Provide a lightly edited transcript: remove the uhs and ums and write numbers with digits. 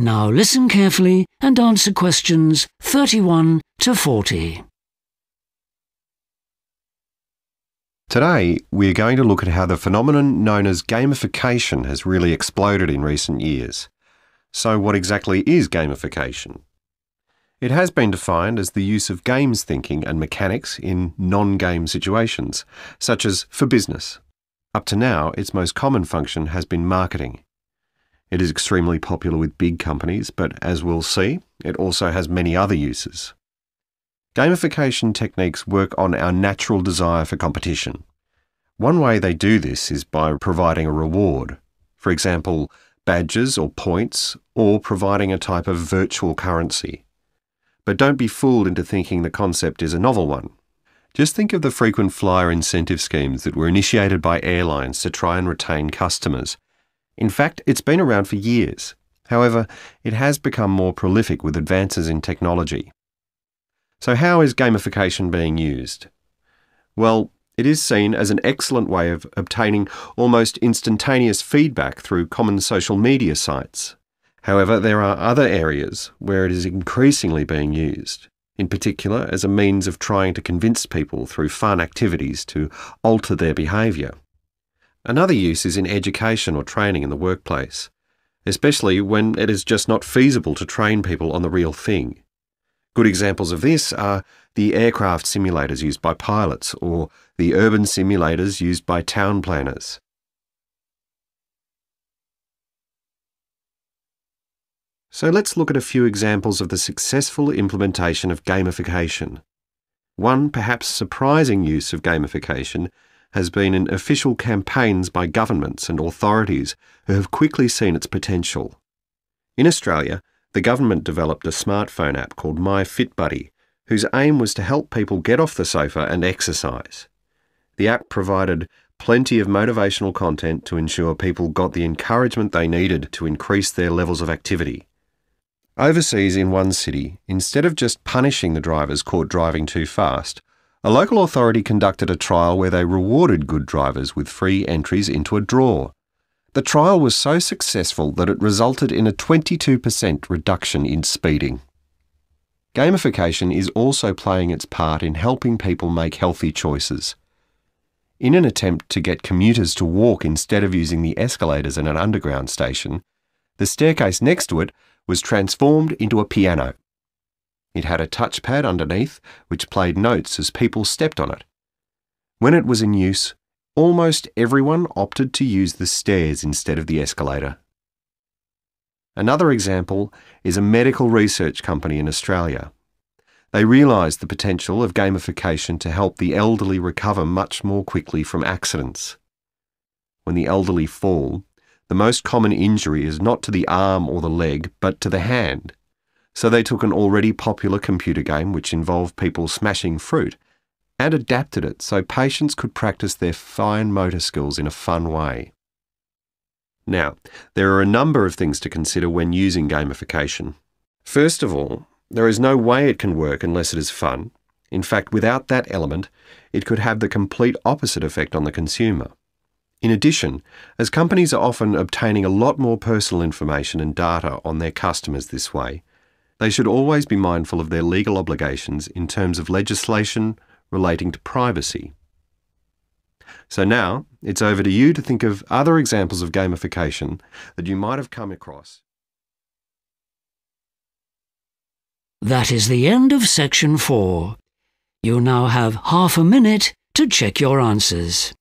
Now listen carefully and answer questions 31 to 40. Today, we are going to look at how the phenomenon known as gamification has really exploded in recent years. So what exactly is gamification? It has been defined as the use of games thinking and mechanics in non-game situations, such as for business. Up to now, its most common function has been marketing. It is extremely popular with big companies, but as we'll see, it also has many other uses. Gamification techniques work on our natural desire for competition. One way they do this is by providing a reward, for example, badges or points, or providing a type of virtual currency. But don't be fooled into thinking the concept is a novel one. Just think of the frequent flyer incentive schemes that were initiated by airlines to try and retain customers. In fact, it's been around for years. However, it has become more prolific with advances in technology. So how is gamification being used? Well, it is seen as an excellent way of obtaining almost instantaneous feedback through common social media sites. However, there are other areas where it is increasingly being used, in particular as a means of trying to convince people through fun activities to alter their behaviour. Another use is in education or training in the workplace, especially when it is just not feasible to train people on the real thing. Good examples of this are the aircraft simulators used by pilots or the urban simulators used by town planners. So let's look at a few examples of the successful implementation of gamification. One perhaps surprising use of gamification has been in official campaigns by governments and authorities who have quickly seen its potential. In Australia, the government developed a smartphone app called My Fit Buddy, whose aim was to help people get off the sofa and exercise. The app provided plenty of motivational content to ensure people got the encouragement they needed to increase their levels of activity. Overseas in one city, instead of just punishing the drivers caught driving too fast, a local authority conducted a trial where they rewarded good drivers with free entries into a draw. The trial was so successful that it resulted in a 22% reduction in speeding. Gamification is also playing its part in helping people make healthy choices. In an attempt to get commuters to walk instead of using the escalators in an underground station, the staircase next to it was transformed into a piano. It had a touchpad underneath which played notes as people stepped on it. When it was in use, almost everyone opted to use the stairs instead of the escalator. Another example is a medical research company in Australia. They realised the potential of gamification to help the elderly recover much more quickly from accidents. When the elderly fall, the most common injury is not to the arm or the leg, but to the hand. So they took an already popular computer game which involved people smashing fruit and adapted it so patients could practice their fine motor skills in a fun way. Now, there are a number of things to consider when using gamification. First of all, there is no way it can work unless it is fun. In fact, without that element, it could have the complete opposite effect on the consumer. In addition, as companies are often obtaining a lot more personal information and data on their customers this way, they should always be mindful of their legal obligations in terms of legislation relating to privacy. So now, it's over to you to think of other examples of gamification that you might have come across. That is the end of section 4. You now have half a minute to check your answers.